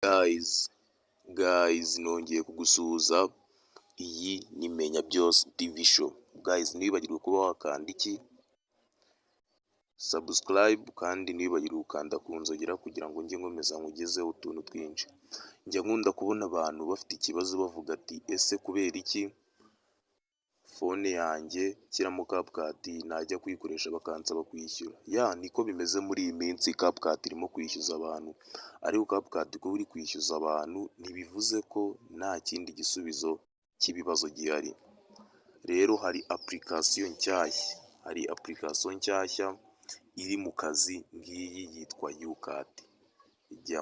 Guys, nongeye kugusuhuza. Iyi ni Menya Byose TV show. Guys, ntiwibagirwe kuba wakanda subscribe kandi ntiwibagirwe gukanda ku nzogera kugira ngo njye nkomeza nkugezeho utuntu twinshi. Njya nkunda kubona abantu bafite ikibazo bavuga ati ese kubera iki fone yanjye kiramo CapCut najya kuyikoresha bakansaba kwishyura. Niko bimeze muri iyi minsi, CapCut irimo kwishyuza abantu, ariko CapCut kuba uri kwishyuza abantu ntibivuze ko nta kindi gisubizo cy'ibibazo gihari. Rero hari application nshyashya iri mu kazi ngiyi yitwa YouCut. Jya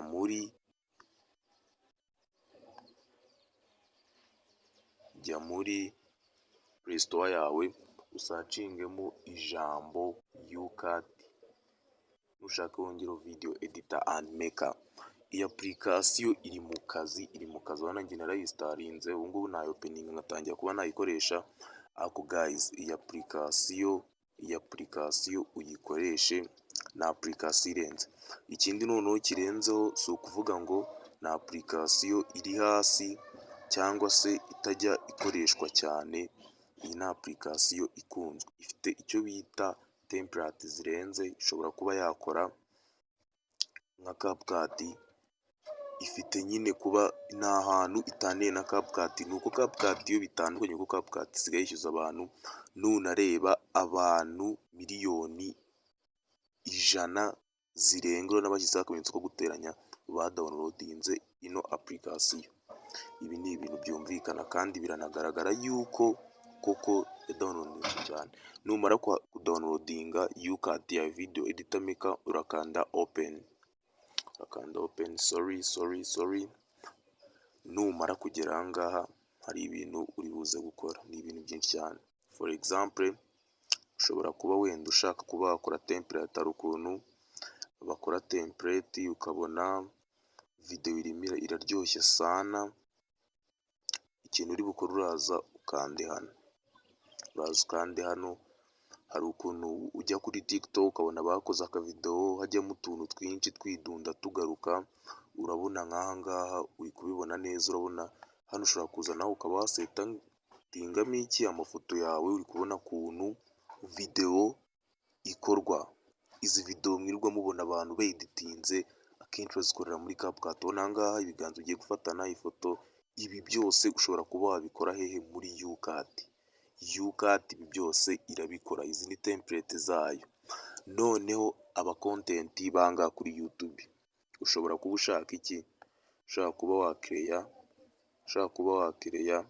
muri Play Store yawe usacingemo ijambo YouCut, nushaka wongeraho video editor and maker. Iyi application iri mu kazi urabona njye narayinstarinze, ubu ngubu nayo opening ngatangira kuba nayikoresha. Ako guys, iyi application uyikoreshe, ni application irenze. Ikindi noneho kirenzeho si ukuvuga ngo ni application iri hasi cyangwa se itajya ikoreshwa cyane. Iyi ni application ikunzwe, ifite icyo bita template zirenze, ishobora kuba yakora nka CapCut. Ifite nyine kuba nta hantu itaniye na CapCut, nuko CapCut iyo bitandukanye, kuko CapCut isigaye yishyuza abantu. Nunareba abantu miliyoni 100 zirenga n'abashyizeho akamenyetso ko guteranya badownloadinze ino application. Ibi ni ibintu byumvikana kandi biranagaragara yuko koko yadownloadinze cyane. Numara kudownloadinga YouCut ya video editor maker, urakanda open. Sorry. Numara kugera aha ngaha hari ibintu uri buze gukora, ni ibintu byinshi cyane. For example, ushobora kuba wenda ushaka kuba wakora template. Hari ukuntu bakora template ukabona video irimo iraryoshye sana. Ikintu uri bukore, uraza ukande hano. Hari ukuntu ujya kuri TikTok ukabona bakoze akavideo hajyamo utuntu twinshi twidunda tugaruka. Urabona nk'aha ngaha uri kubibona neza, urabona hano ushobora kuza nawe ukaba wasetingamo amafoto yawe. Uri kubona ukuntu video ikorwa. Izi video mwirirwa mubona abantu baeditinze akenshi bazikorera muri CapCut. Ubona aha ngaha ibiganza ugiye gufatana ifoto. Ibi byose ushobora kuba wabikora hehe? Muri YouCut. Ibi byose irabikora. Izi ni template zayo. Noneho aba content banga kuri YouTube, ushobora kuba ushaka iki? Ushaka kuba wakireya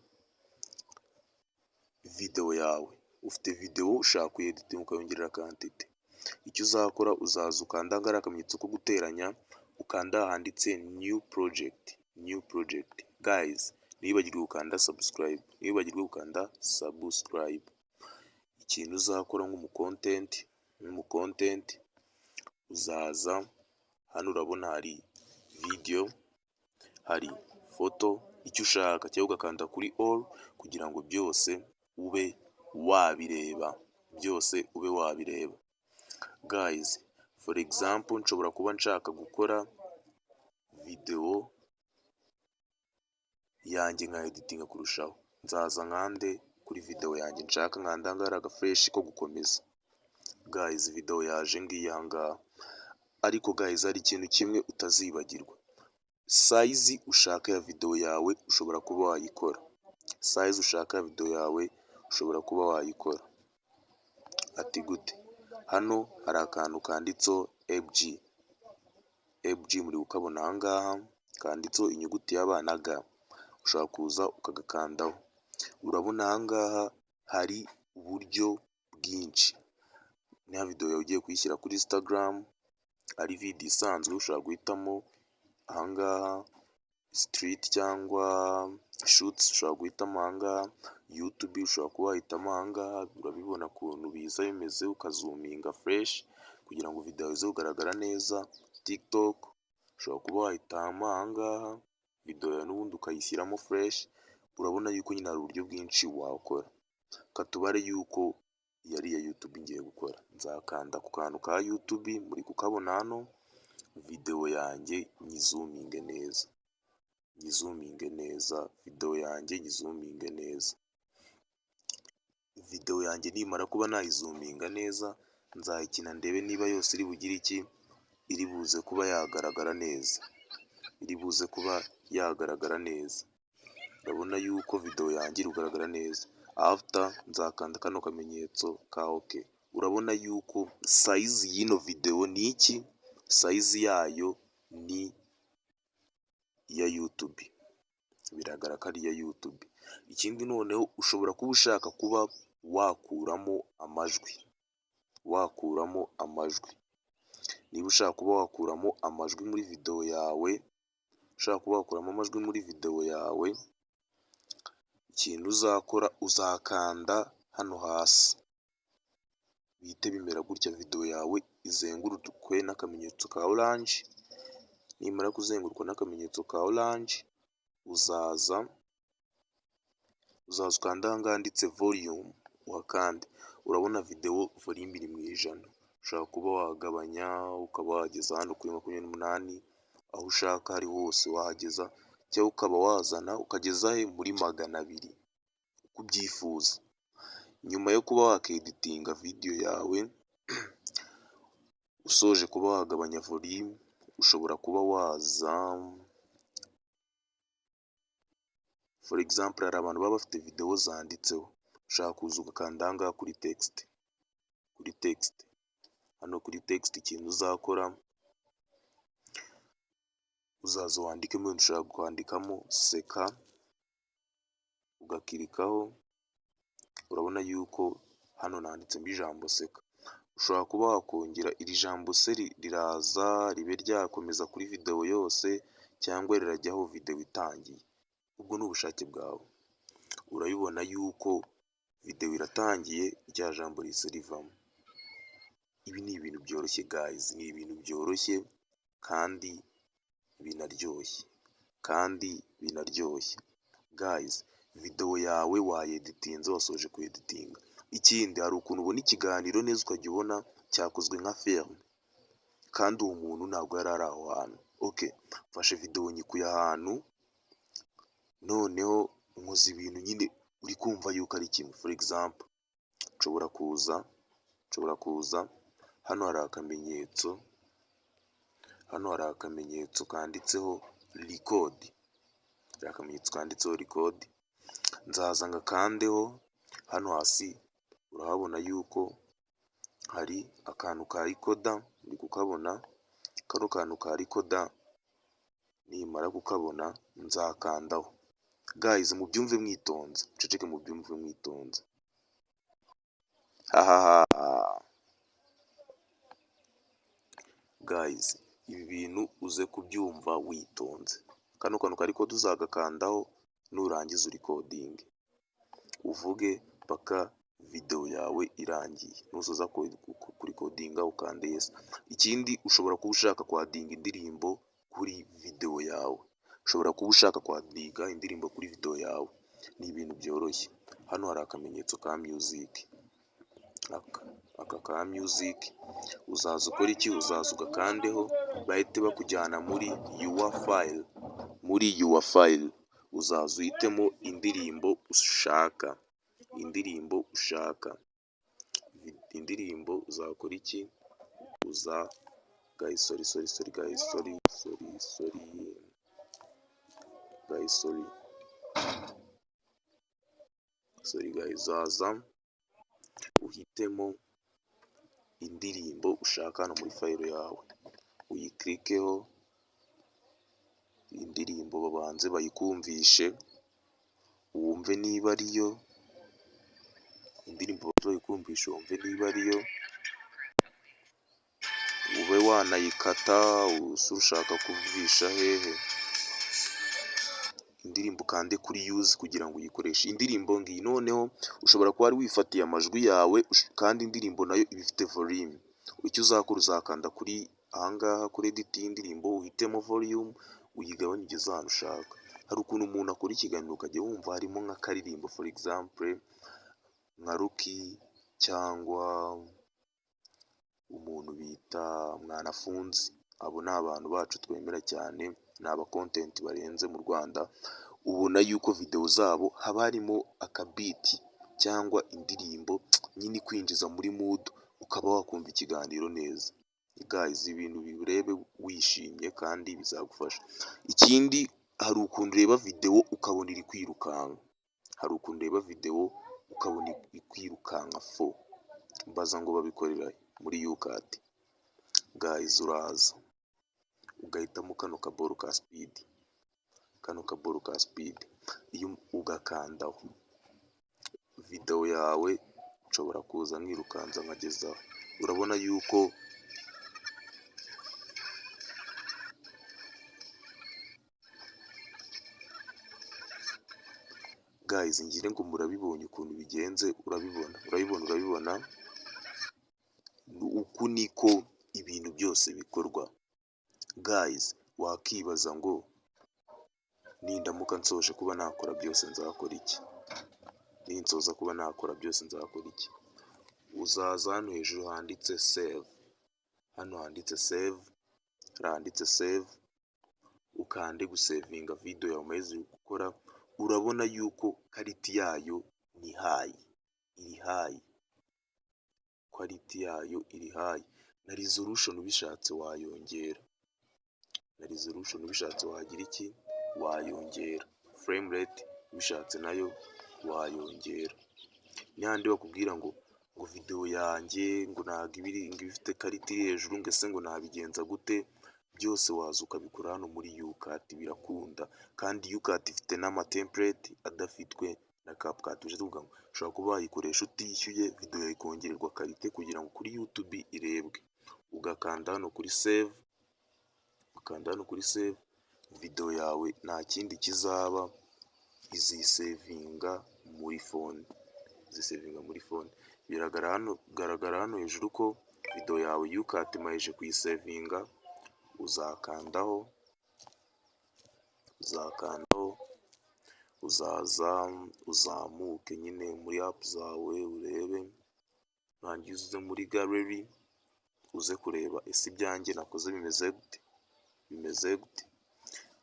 video yawe. Ufite video ushaka kuyeditinga ukayongerera quantity. Icyo uzakora, uzaza ukanda ngara akamenyetso ko guteranya, ukanda handitse new project. Guys, ntiwibagirwe gukanda subscribe. Ikintu uzakora nk'umu content, uzaza hano, urabona hari video, hari photo, icyo ushaka cyangwa ugakanda kuri all kugira ngo byose ube wabireba. Guys, for example, nshobora kuba nshaka gukora video yanjye nka editinga kurushaho. Nzaza nkande kuri video yanjye nshaka, nkanda ngara agafresh ko gukomeza. Guys, video yaje ngiyi aha ngaha. Ariko guys, hari ikintu kimwe utazibagirwa. Size ushaka ya video yawe ushobora kuba wayikora. Ati gute? Hano hari akantu kanditseho FG muri kukabona aha ngaha, kanditseho inyuguti ya B na G. Ushobora kuza ukagakandaho. Urabona aha ngaha hari uburyo bwinshi. Niba video yawe ugiye kuyishyira kuri Instagram ari video isanzwe, ushobora guhitamo aha ngaha street cyangwa shoots, ushobora guhitamo aha ngaha. YouTube ushobora kuba wahitamo aha ngaha. Urabibona ukuntu biza bimeze, ukazuminga fresh kugira ngo video ize kugaragara neza. TikTok ushobora kuba wahitamo aha ngaha video yawe n'ubundi ukayishyiramo fresh. Urabona yuko nyine hari uburyo bwinshi wakora. Katubare yuko yari iya YouTube ngiye gukora. Nzakanda ku kantu ka YouTube muri kukabona hano, video yanjye nyizuminge neza. nyizuminge neza, video yanjye nyizuminge neza. Video yanjye nimara kuba nayizuminga neza, nzayikina ndebe niba yose iri bugire iki, iri buze kuba yagaragara neza, iri buze kuba yagaragara neza. Urabona yuko video yanjye iri kugaragara neza. After nzakanda kano kamenyetso ka OK. Urabona yuko size y'ino video ni iki? Size yayo ni iya YouTube. Biragaragara ko ari iya YouTube. Ikindi noneho ushobora kuba ushaka kuba wakuramo amajwi. Niba ushaka kuba wakuramo amajwi muri video yawe, ikintu uzakora uzakanda hano hasi. Bihite bimera gutya, video yawe izengurukwe n'akamenyetso ka orange. Nimara kuzengurukwa n'akamenyetso ka orange, uzaza ukanda aha ngaha handitse volume, uhakande. Urabona video volume iri mu 100. Ushobora kuba wagabanya ukaba wageza hano kuri 28, aho ushaka ari hose wahageza, cyangwa ukaba wazana ukageza he muri 200 uko ubyifuza. Nyuma yo kuba wakeditinga video yawe, usoje kuba wagabanya volume, ushobora kuba waza, for example hari abantu baba bafite video zanditseho, ushaka kuza ugakanda aha ngaha kuri text. Hano kuri text ikintu uzakora, uzaza wandikemo ibintu ushaka kwandikamo, seka, ugakirikaho. Urabona yuko hano nanditsemo ijambo seka. Ushobora kuba wakongera iri jambo se riraza ribe ryakomeza kuri video yose, cyangwa rirajyaho video itangiye. Ubwo ni ubushake bwawe. Urabibona yuko video iratangiye, rya jambo rihise rivamo. Ibi ni ibintu byoroshye guys, ni ibintu byoroshye kandi binaryoshye. Guys, video yawe wayeditinze, wasoje kuyeditinga. Ikindi, hari ukuntu ubona ikiganiro neza ukajya ubona cyakozwe nka film, kandi uwo muntu ntabwo yari ari aho hantu. Okay, mfashe video nyikuye ahantu, noneho nkoze ibintu nyine uri kumva yuko ari kimwe. For example, nshobora kuza hano hari akamenyetso kanditseho record. Nzaza ngakandeho hano hasi. Urahabona yuko hari akantu ka recorder, uri kukabona? Kano kantu ka recorder nimara kukabona nzakandaho. Guys, mubyumve mwitonze, muceceke mubyumve mwitonze. Guys, ibi bintu uze kubyumva witonze. Kano kantu ka record uzagakandaho nurangiza urikodinge, uvuge paka video yawe irangiye. Nusoza kurikodinga ukande yes. Ikindi, ushobora kuba ushaka kwadinga indirimbo kuri video yawe. Ni ibintu byoroshye. Hano hari akamenyetso ka music. Aka ka music uzaza ukora iki? Uzaza ugakandeho, bahite bakujyana muri your file. Uzaza uhitemo indirimbo uzakora iki? Uzaza uhitemo indirimbo ushaka hano muri file yawe, uyikirikeho. Indirimbo babanze bayikumvishe, wumve niba ariyo. Ube wanayikata ushaka kuvisha hehe. Indirimbo ukande kuri use kugira ngo uyikoreshe. Indirimbo ngiyi. Noneho ushobora kuba wari wifatiye amajwi yawe, kandi indirimbo nayo iba ifite volume. Icyo uzakora, uzakanda kuri aha ngaha kuri edit y'indirimbo, uhitemo volume, uyigabanye ugeze ahantu ushaka. Hari ukuntu umuntu akora ikiganiro ukajya wumva harimo nk'akaririmbo, for example nka Ruki cyangwa umuntu bita Mwanafunzi. abo ni abantu bacu twemera cyane, ni aba content barenze mu Rwanda, ubona yuko video zabo haba harimo akabiti cyangwa indirimbo nyine kwinjiza muri mood, ukaba wakumva ikiganiro neza. Guys, ibintu birebe wishimye kandi bizagufasha. Ikindi, hari ukuntu ureba video ukabona iri kwirukanka, hari ukuntu ureba video ukabona iri kwirukanka fo, mbaza ngo babikorera muri YouCut. Guys, uraza ugahitamo kano kaboro ka speed, kano kaboro ka speed, iyo ugakandaho video yawe nshobora kuza nkirukanza nkagezaho, urabona yuko guys, ngire ngo murabibonye ukuntu bigenze, urabibona uku niko ibintu byose bikorwa. Guys, wakibaza ngo nindamuka nsoje kuba nakora byose nzakora iki? Ninsoza kuba nakora byose nzakora iki? Uzaza hano hejuru handitse save, hano handitse save, handitse save, ukande gusevinga video yawe umaze gukora. Urabona yuko quality yayo ni high, iri high, quality yayo iri high, na resolution ubishatse wayongera, na resolution ubishatse wagira iki? Wayongera, frame rate ubishatse nayo wayongera. N'ahandi bakubwira ngo video yanjye ngo ntabwo ifite quality iri hejuru, ngo ese ngo nabigenza gute? Byose waza ukabikora hano muri YouCut, birakunda. Kandi YouCut ifite n'amatemplate adafitwe na CapCut, ushobora kuba wayikoresha utishyuye, video yawe ikongererwa quality kugira ngo kuri YouTube irebwe. Ugakanda hano kuri save, ukanda hano kuri save, video yawe nta kindi kizaba, izisevinga muri phone, izisevinga muri phone. Biragaragara hano hejuru ko video yawe YouCut imaze kuyisevinga. Uzakandaho, uzaza uzamuke nyine muri app zawe urebe, nurangiza uze muri gallery uze kureba ese ibyanjye nakoze bimeze gute.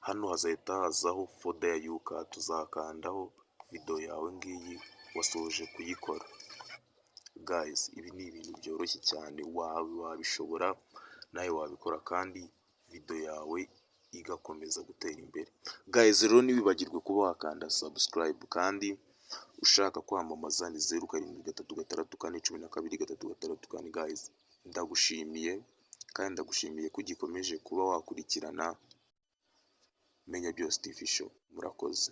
Hano hazahita hazaho folder ya YouCut, uzakandaho video yawe ngiyi wasoje kuyikora. Guys, ibi ni ibintu byoroshye cyane, wabishobora nawe wabikora kandi video yawe igakomeza gutera imbere. Guys, rero ntiwibagirwe kuba wakanda subscribe, kandi ushaka kwamamaza ni 0736412364. Guys, ndagushimiye kandi ndagushimiye ko ugikomeje kuba wakurikirana Menya Byose TV show. Murakoze.